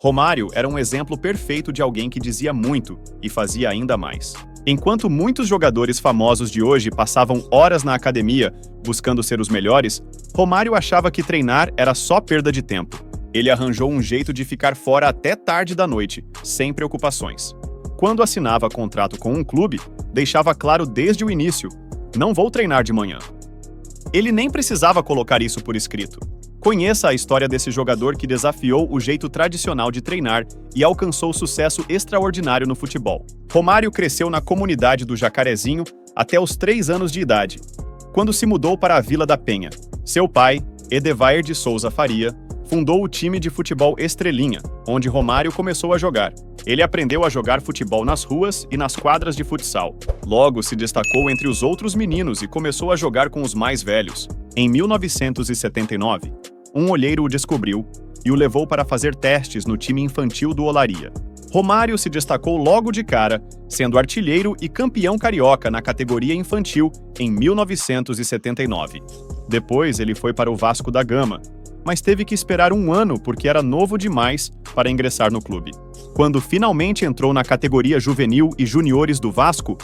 Romário era um exemplo perfeito de alguém que dizia muito e fazia ainda mais. Enquanto muitos jogadores famosos de hoje passavam horas na academia buscando ser os melhores, Romário achava que treinar era só perda de tempo. Ele arranjou um jeito de ficar fora até tarde da noite, sem preocupações. Quando assinava contrato com um clube, deixava claro desde o início: não vou treinar de manhã. Ele nem precisava colocar isso por escrito. Conheça a história desse jogador que desafiou o jeito tradicional de treinar e alcançou sucesso extraordinário no futebol. Romário cresceu na comunidade do Jacarezinho até os 3 anos de idade, quando se mudou para a Vila da Penha. Seu pai, Edevair de Souza Faria, fundou o time de futebol Estrelinha, onde Romário começou a jogar. Ele aprendeu a jogar futebol nas ruas e nas quadras de futsal. Logo se destacou entre os outros meninos e começou a jogar com os mais velhos. Em 1979, um olheiro o descobriu e o levou para fazer testes no time infantil do Olaria. Romário se destacou logo de cara, sendo artilheiro e campeão carioca na categoria infantil em 1979. Depois ele foi para o Vasco da Gama, mas teve que esperar 1 ano porque era novo demais para ingressar no clube. Quando finalmente entrou na categoria juvenil e juniores do Vasco,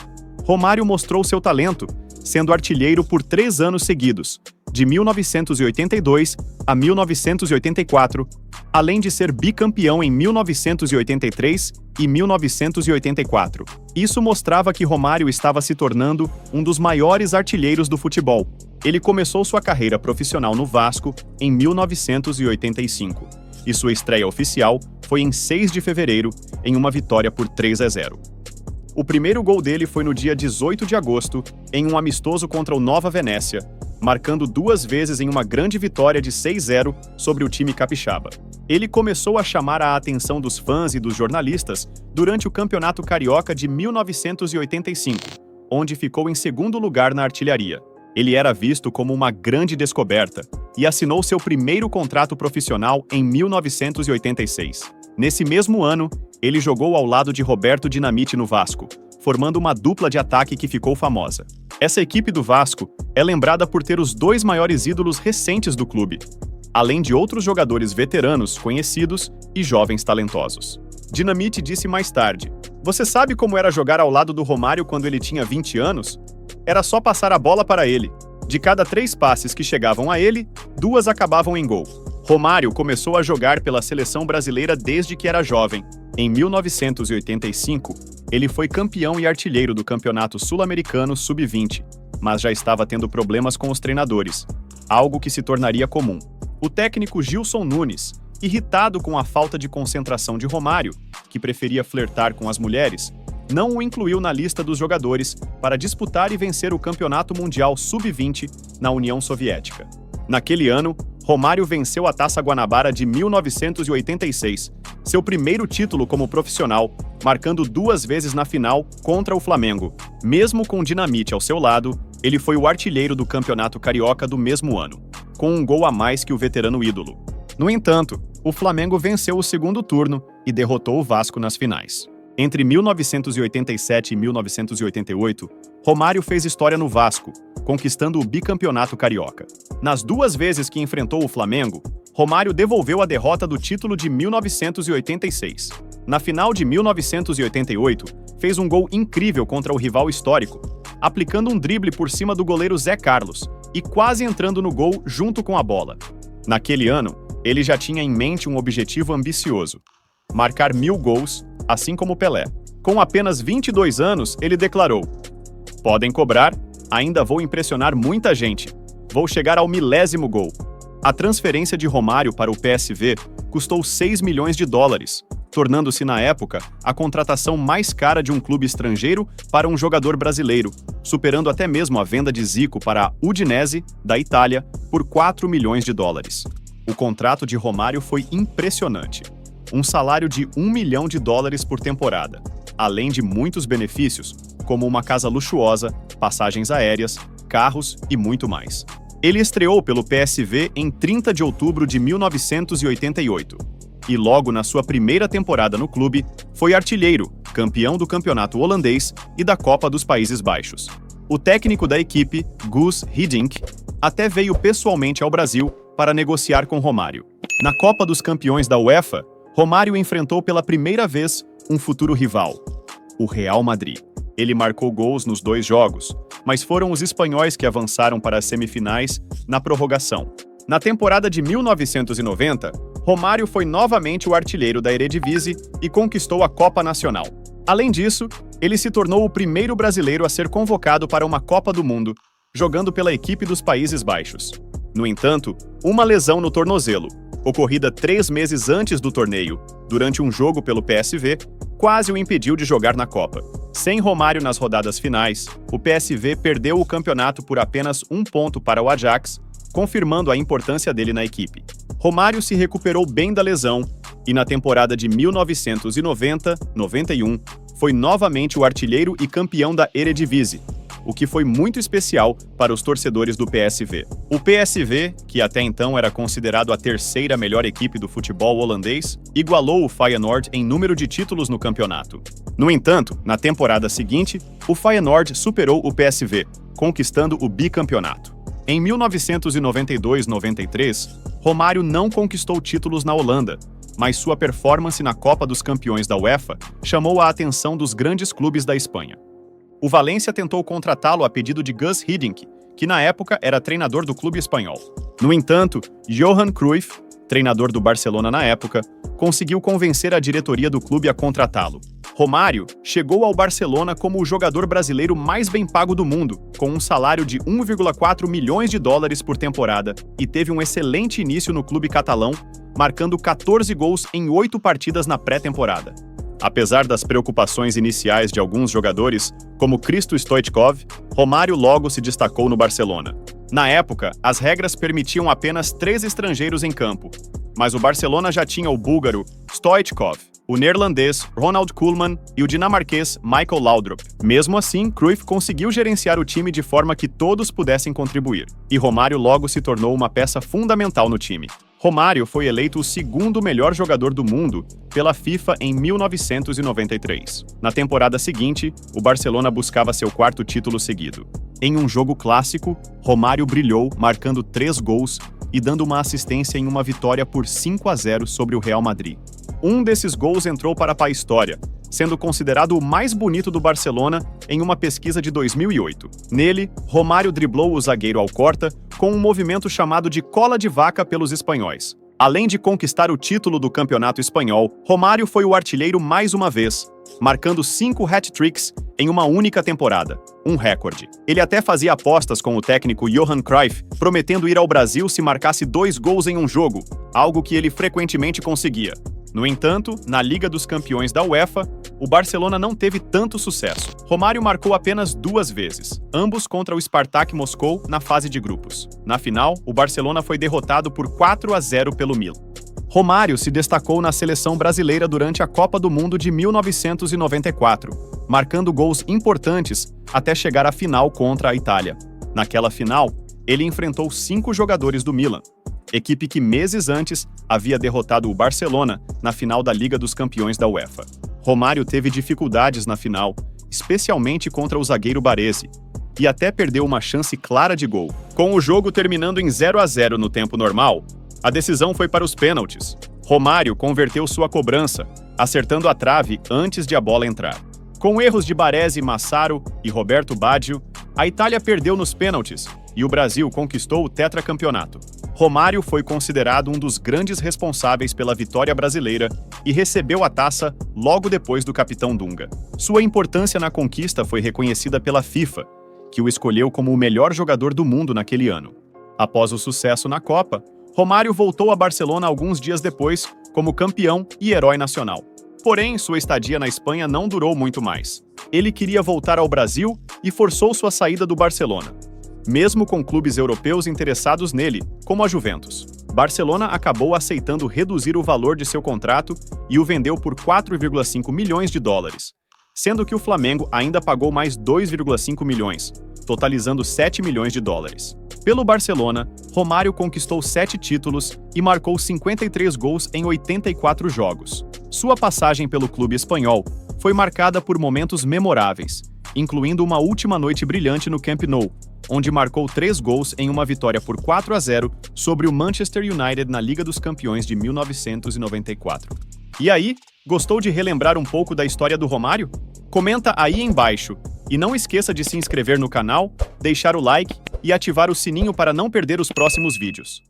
Romário mostrou seu talento, sendo artilheiro por 3 anos seguidos, de 1982 a 1984, além de ser bicampeão em 1983 e 1984. Isso mostrava que Romário estava se tornando um dos maiores artilheiros do futebol. Ele começou sua carreira profissional no Vasco em 1985, e sua estreia oficial foi em 6 de fevereiro, em uma vitória por 3-0. O primeiro gol dele foi no dia 18 de agosto, em um amistoso contra o Nova Venécia, marcando 2 vezes em uma grande vitória de 6-0 sobre o time capixaba. Ele começou a chamar a atenção dos fãs e dos jornalistas durante o Campeonato Carioca de 1985, onde ficou em 2º lugar na artilharia. Ele era visto como uma grande descoberta e assinou seu primeiro contrato profissional em 1986. Nesse mesmo ano, ele jogou ao lado de Roberto Dinamite no Vasco, formando uma dupla de ataque que ficou famosa. Essa equipe do Vasco é lembrada por ter os 2 maiores ídolos recentes do clube, além de outros jogadores veteranos conhecidos e jovens talentosos. Dinamite disse mais tarde: "Você sabe como era jogar ao lado do Romário quando ele tinha 20 anos? Era só passar a bola para ele. De cada 3 passes que chegavam a ele, 2 acabavam em gol." Romário começou a jogar pela seleção brasileira desde que era jovem. Em 1985, ele foi campeão e artilheiro do Campeonato Sul-Americano Sub-20, mas já estava tendo problemas com os treinadores, algo que se tornaria comum. O técnico Gilson Nunes, irritado com a falta de concentração de Romário, que preferia flertar com as mulheres, não o incluiu na lista dos jogadores para disputar e vencer o Campeonato Mundial Sub-20 na União Soviética. Naquele ano, Romário venceu a Taça Guanabara de 1986, seu primeiro título como profissional, marcando 2 vezes na final contra o Flamengo. Mesmo com Dinamite ao seu lado, ele foi o artilheiro do Campeonato Carioca do mesmo ano, com 1 gol a mais que o veterano ídolo. No entanto, o Flamengo venceu o 2º turno e derrotou o Vasco nas finais. Entre 1987 e 1988, Romário fez história no Vasco, conquistando o bicampeonato carioca. Nas 2 vezes que enfrentou o Flamengo, Romário devolveu a derrota do título de 1986. Na final de 1988, fez um gol incrível contra o rival histórico, aplicando um drible por cima do goleiro Zé Carlos e quase entrando no gol junto com a bola. Naquele ano, ele já tinha em mente um objetivo ambicioso: marcar 1000 gols, assim como Pelé. Com apenas 22 anos, ele declarou: "Podem cobrar, ainda vou impressionar muita gente. Vou chegar ao 1000º gol." A transferência de Romário para o PSV custou 6 milhões de dólares, tornando-se na época a contratação mais cara de um clube estrangeiro para um jogador brasileiro, superando até mesmo a venda de Zico para a Udinese, da Itália, por 4 milhões de dólares. O contrato de Romário foi impressionante. Um salário de 1 milhão de dólares por temporada, além de muitos benefícios, como uma casa luxuosa, passagens aéreas, carros e muito mais. Ele estreou pelo PSV em 30 de outubro de 1988, e logo na sua primeira temporada no clube, foi artilheiro, campeão do campeonato holandês e da Copa dos Países Baixos. O técnico da equipe, Guus Hiddink, até veio pessoalmente ao Brasil para negociar com Romário. Na Copa dos Campeões da UEFA, Romário enfrentou pela primeira vez um futuro rival, o Real Madrid. Ele marcou gols nos 2 jogos, mas foram os espanhóis que avançaram para as semifinais na prorrogação. Na temporada de 1990, Romário foi novamente o artilheiro da Eredivisie e conquistou a Copa Nacional. Além disso, ele se tornou o primeiro brasileiro a ser convocado para uma Copa do Mundo, jogando pela equipe dos Países Baixos. No entanto, uma lesão no tornozelo, ocorrida 3 meses antes do torneio, durante um jogo pelo PSV, quase o impediu de jogar na Copa. Sem Romário nas rodadas finais, o PSV perdeu o campeonato por apenas 1 ponto para o Ajax, confirmando a importância dele na equipe. Romário se recuperou bem da lesão e na temporada de 1990-91 foi novamente o artilheiro e campeão da Eredivisie, o que foi muito especial para os torcedores do PSV. O PSV, que até então era considerado a 3ª melhor equipe do futebol holandês, igualou o Feyenoord em número de títulos no campeonato. No entanto, na temporada seguinte, o Feyenoord superou o PSV, conquistando o bicampeonato. Em 1992-93, Romário não conquistou títulos na Holanda, mas sua performance na Copa dos Campeões da UEFA chamou a atenção dos grandes clubes da Espanha. O Valência tentou contratá-lo a pedido de Gus Hiddink, que na época era treinador do clube espanhol. No entanto, Johan Cruyff, treinador do Barcelona na época, conseguiu convencer a diretoria do clube a contratá-lo. Romário chegou ao Barcelona como o jogador brasileiro mais bem pago do mundo, com um salário de 1,4 milhões de dólares por temporada, e teve um excelente início no clube catalão, marcando 14 gols em 8 partidas na pré-temporada. Apesar das preocupações iniciais de alguns jogadores, como Hristo Stoichkov, Romário logo se destacou no Barcelona. Na época, as regras permitiam apenas 3 estrangeiros em campo, mas o Barcelona já tinha o búlgaro Stoichkov, o neerlandês Ronald Koeman e o dinamarquês Michael Laudrup. Mesmo assim, Cruyff conseguiu gerenciar o time de forma que todos pudessem contribuir, e Romário logo se tornou uma peça fundamental no time. Romário foi eleito o 2º melhor jogador do mundo pela FIFA em 1993. Na temporada seguinte, o Barcelona buscava seu 4º título seguido. Em um jogo clássico, Romário brilhou, marcando 3 gols e dando uma assistência em uma vitória por 5-0 sobre o Real Madrid. Um desses gols entrou para a história, sendo considerado o mais bonito do Barcelona em uma pesquisa de 2008. Nele, Romário driblou o zagueiro Alcorta com um movimento chamado de cola de vaca pelos espanhóis. Além de conquistar o título do Campeonato Espanhol, Romário foi o artilheiro mais uma vez, marcando 5 hat-tricks em uma única temporada, um recorde. Ele até fazia apostas com o técnico Johan Cruyff, prometendo ir ao Brasil se marcasse 2 gols em um jogo, algo que ele frequentemente conseguia. No entanto, na Liga dos Campeões da UEFA, o Barcelona não teve tanto sucesso. Romário marcou apenas 2 vezes, ambos contra o Spartak Moscou na fase de grupos. Na final, o Barcelona foi derrotado por 4-0 pelo Milan. Romário se destacou na seleção brasileira durante a Copa do Mundo de 1994, marcando gols importantes até chegar à final contra a Itália. Naquela final, ele enfrentou 5 jogadores do Milan, equipe que meses antes havia derrotado o Barcelona na final da Liga dos Campeões da UEFA. Romário teve dificuldades na final, especialmente contra o zagueiro Baresi, e até perdeu uma chance clara de gol. Com o jogo terminando em 0-0 no tempo normal, a decisão foi para os pênaltis. Romário converteu sua cobrança, acertando a trave antes de a bola entrar. Com erros de Baresi, Massaro e Roberto Baggio, a Itália perdeu nos pênaltis e o Brasil conquistou o tetracampeonato. Romário foi considerado um dos grandes responsáveis pela vitória brasileira e recebeu a taça logo depois do capitão Dunga. Sua importância na conquista foi reconhecida pela FIFA, que o escolheu como o melhor jogador do mundo naquele ano. Após o sucesso na Copa, Romário voltou a Barcelona alguns dias depois como campeão e herói nacional. Porém, sua estadia na Espanha não durou muito mais. Ele queria voltar ao Brasil e forçou sua saída do Barcelona, mesmo com clubes europeus interessados nele, como a Juventus. Barcelona acabou aceitando reduzir o valor de seu contrato e o vendeu por 4,5 milhões de dólares, sendo que o Flamengo ainda pagou mais 2,5 milhões, totalizando 7 milhões de dólares. Pelo Barcelona, Romário conquistou 7 títulos e marcou 53 gols em 84 jogos. Sua passagem pelo clube espanhol foi marcada por momentos memoráveis, incluindo uma última noite brilhante no Camp Nou, onde marcou 3 gols em uma vitória por 4-0 sobre o Manchester United na Liga dos Campeões de 1994. E aí, gostou de relembrar um pouco da história do Romário? Comenta aí embaixo. E não esqueça de se inscrever no canal, deixar o like e ativar o sininho para não perder os próximos vídeos.